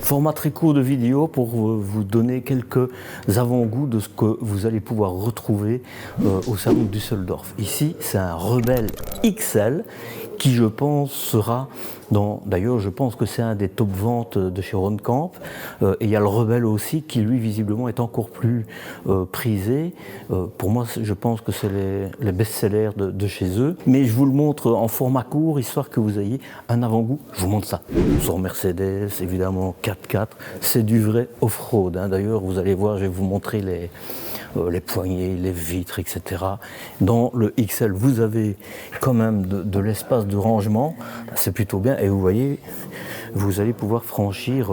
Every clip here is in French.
Format très court de vidéo pour vous donner quelques avant-goûts de ce que vous allez pouvoir retrouver au salon de Düsseldorf. Ici, c'est un Rebelle XL qui, je pense, sera dans... D'ailleurs, je pense que c'est un des top ventes de chez Ronkamp. Et il y a le Rebelle aussi qui, lui, visiblement, est encore plus prisé. Pour moi, je pense que c'est les best-sellers de chez eux. Mais je vous le montre en format court, histoire que vous ayez un avant-goût. Je vous montre ça. Sur Mercedes, évidemment, 4x4. C'est du vrai off-road. Hein. D'ailleurs, vous allez voir, je vais vous montrer les poignées, les vitres, etc. Dans le XL, vous avez quand même de l'espace de rangement, c'est plutôt bien, et vous voyez, vous allez pouvoir franchir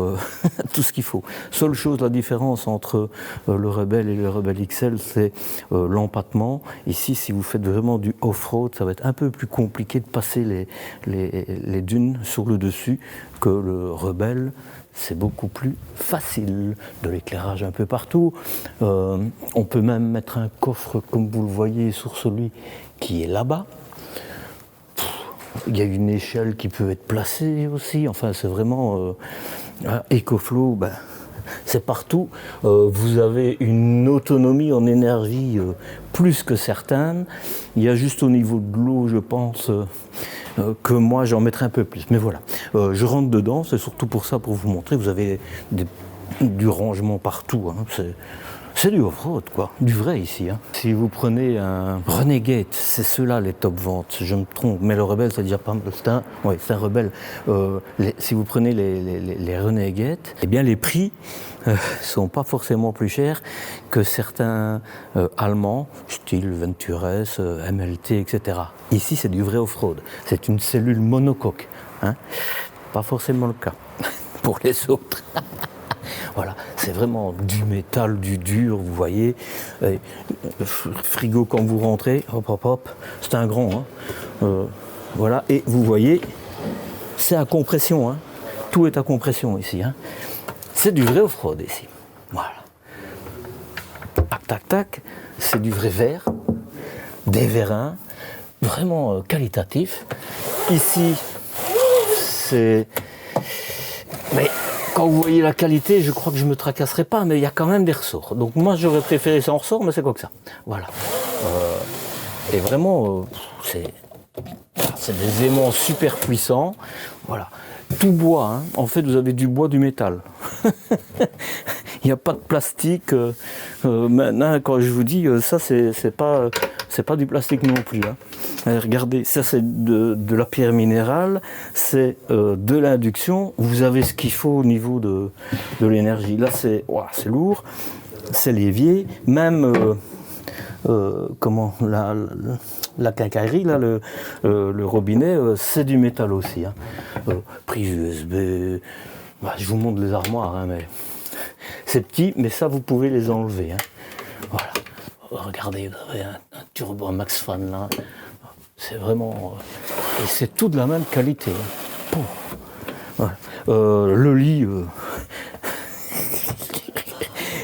tout ce qu'il faut. Seule chose, la différence entre le Rebelle et le Rebelle XL, c'est l'empattement. Ici, si vous faites vraiment du off-road, ça va être un peu plus compliqué de passer les dunes sur le dessus que le Rebelle. C'est beaucoup plus facile, de l'éclairage un peu partout. On peut même mettre un coffre, comme vous le voyez, sur celui qui est là-bas. Il y a une échelle qui peut être placée aussi. Enfin, c'est vraiment... EcoFlow, ben, c'est partout. Vous avez une autonomie en énergie plus que certaine. Il y a juste au niveau de l'eau, je pense... que moi j'en mettrai un peu plus, mais voilà, je rentre dedans, c'est surtout pour ça, pour vous montrer, vous avez du rangement partout, hein. C'est du off-road quoi, du vrai ici, hein. Si vous prenez un Renegade, c'est ceux-là les top ventes, je me trompe, mais le Rebelle c'est déjà pas mal, c'est un Rebelle, si vous prenez les Renegade, eh bien les prix sont pas forcément plus chers que certains allemands, style Venture S, MLT, etc. Ici, c'est du vrai off-road. C'est une cellule monocoque. Hein. Pas forcément le cas pour les autres. Voilà, c'est vraiment du métal, du dur, vous voyez. Et, frigo quand vous rentrez, hop, hop, hop, c'est un grand. Hein. Voilà, et vous voyez, c'est à compression. Hein. Tout est à compression ici. Hein. C'est du vrai off-road ici. Voilà. Tac, tac, tac. C'est du vrai verre, des vérins, vraiment qualitatif. Ici, c'est... Mais quand vous voyez la qualité, je crois que je ne me tracasserai pas, mais il y a quand même des ressorts. Donc moi, j'aurais préféré sans ressort, mais c'est quoi que ça. Voilà. Et vraiment, c'est des aimants super puissants. Voilà. Tout bois, hein. En fait vous avez du bois, du métal. Il n'y a pas de plastique. Maintenant quand je vous dis ça c'est pas du plastique non plus. Hein. Regardez, ça c'est de la pierre minérale, c'est de l'induction. Vous avez ce qu'il faut au niveau de l'énergie. Là c'est lourd, c'est l'évier, même comment la quincaillerie, là, le robinet, c'est du métal aussi. Hein. Prise USB, bah, je vous montre les armoires, hein, mais c'est petit, mais ça vous pouvez les enlever. Hein. Voilà. Regardez, vous avez un turbo, un Max Fan là. C'est vraiment. Et c'est tout de la même qualité. Hein. Voilà. Le lit.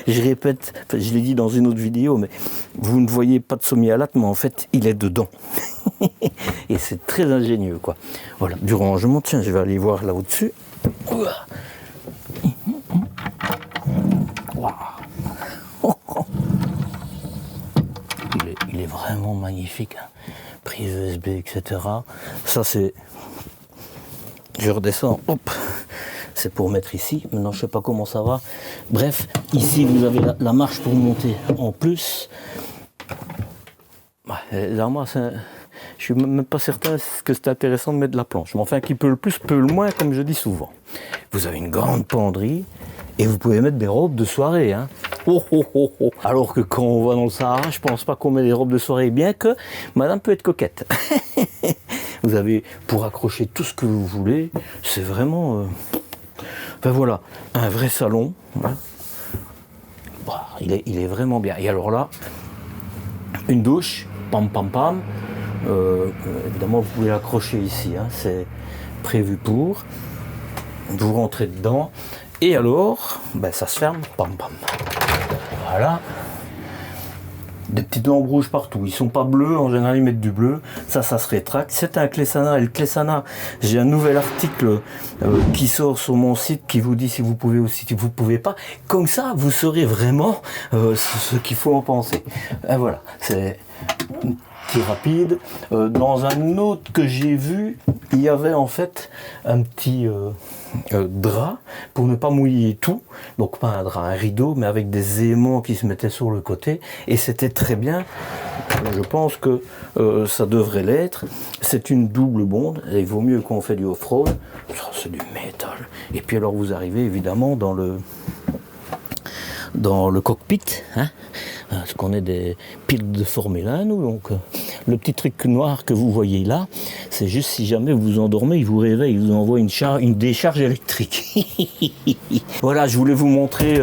Je répète, je l'ai dit dans une autre vidéo, mais vous ne voyez pas de sommier-à-latte, mais en fait, il est dedans. Et c'est très ingénieux, quoi. Voilà, du rangement, tiens, je vais aller voir là au-dessus. Il est vraiment magnifique. Hein. Prise USB, etc. Ça, c'est... Je redescends, hop. C'est pour mettre ici. Maintenant, je ne sais pas comment ça va. Bref, ici, vous avez la marche pour monter en plus. Les armoires, je ne suis même pas certain que c'est intéressant de mettre de la planche. Mais enfin, qui peut le plus, peut le moins, comme je dis souvent. Vous avez une grande penderie et vous pouvez mettre des robes de soirée. Hein. Oh, oh, oh, oh. Alors que quand on va dans le Sahara, je ne pense pas qu'on met des robes de soirée, bien que madame peut être coquette. Vous avez pour accrocher tout ce que vous voulez. C'est vraiment... Enfin voilà, un vrai salon. Hein. Bah, il est vraiment bien. Et alors là, une douche, pam pam pam. Évidemment, vous pouvez l'accrocher ici. Hein. C'est prévu pour. Vous rentrez dedans. Et alors, ben, ça se ferme, pam pam. Voilà. des petites lampes rouges partout. Ils sont pas bleus, en général ils mettent du bleu. Ça se rétracte. C'est un Clésana. Et le Clésana, j'ai un nouvel article qui sort sur mon site qui vous dit si vous pouvez ou si vous pouvez pas. Comme ça, vous saurez vraiment ce qu'il faut en penser. Et voilà, c'est petit rapide. Dans un autre que j'ai vu, il y avait en fait un petit drap pour ne pas mouiller tout. Donc pas un drap, un rideau, mais avec des aimants qui se mettaient sur le côté. Et c'était très bien. Je pense que ça devrait l'être. C'est une double bonde. Et il vaut mieux qu'on fait du off-road. Ça, c'est du métal. Et puis alors vous arrivez évidemment dans le cockpit, hein, parce qu'on est des pilotes de Formule 1, nous, donc le petit truc noir que vous voyez là, c'est juste si jamais vous vous endormez, il vous réveille, il vous envoie une décharge électrique. Voilà, je voulais vous montrer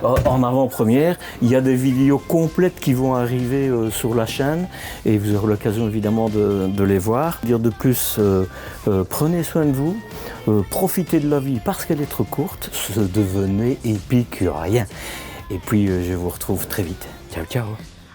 en avant-première. Il y a des vidéos complètes qui vont arriver sur la chaîne et vous aurez l'occasion évidemment de les voir. Dire de plus, prenez soin de vous, profitez de la vie parce qu'elle est trop courte, devenez épicurien. Et puis je vous retrouve très vite. Ciao, ciao.